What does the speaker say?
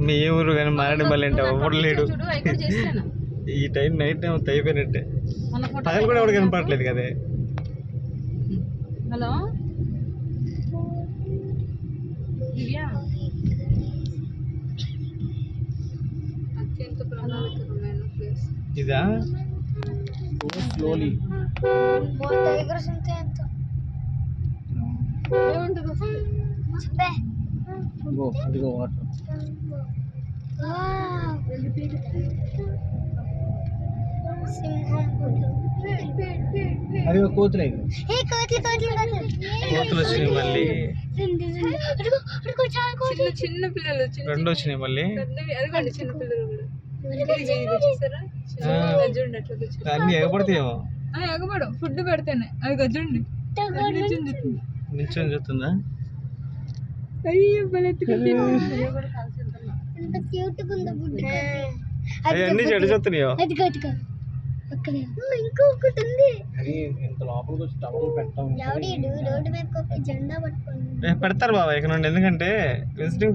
మీ ఊరు కానీ మారేడుమల్లి అంటే ఎవరు లేడు. ఈ టైం నైట్ టైం అయిపోయినట్టే. పగలు కూడా ఎవరు కనపడట్లేదు కదే. హలో దివ్యా, అత్యంత ప్రమాదకరమైన ప్లేస్ ఇదా? స్లోలీ అదిగో వాటర్. అదిగో కోతులు వచ్చినాయి మళ్ళీ. చిన్న పిల్లలు రెండు వచ్చినాయి మళ్ళీ. అదిగోండి చిన్న పిల్లలు కూడా అన్ని ఎగపడతాయేమో. ఎగబడు ఫుడ్ పెడితేనే అది గజ్జండి నిల్చొని చూస్తుందా? అన్ని చెడు చూస్తున్నాయో. ఇంకొకటి ఉంది. ఇంత లోపలికి వచ్చి టవల్ పెట్టాం. రోడ్డు మీద జెండా పట్టుకోండి పెడతారు బాబా ఇక్కడ నుండి, ఎందుకంటే విజిటింగ్